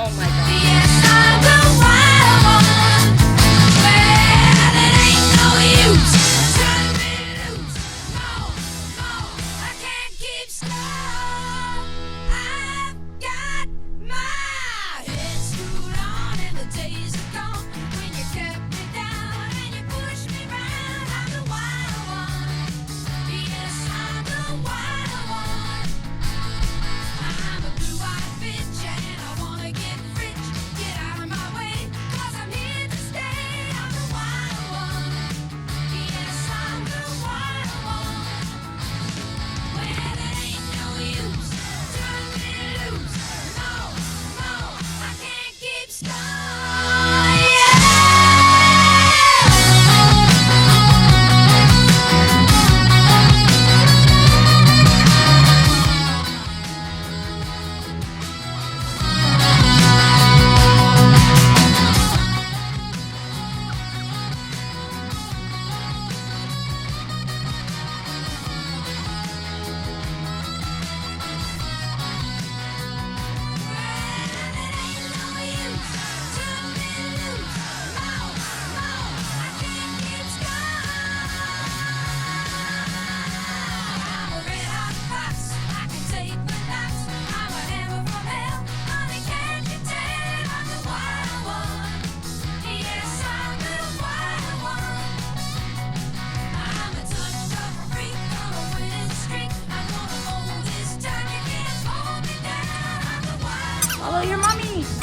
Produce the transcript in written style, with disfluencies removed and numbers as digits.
Oh my god. Yes, I'm the wild one. Well, it ain't no use. Turn me loose. No, no, I can't keep still. I've got my head screwed on and the days are gone. When you kept me down and you pushed me round, I'm the wild one. Yes, I'm the wild one. I'm a blue-eyed bitch and I wanna get rich. Get out of my way, 'cause I'm here to stay. I'm the wild one. Yes, I'm the wild one. Well, it ain't no use. Turn me loose. No, no, I can't keep still. Yeah. Follow your mommy.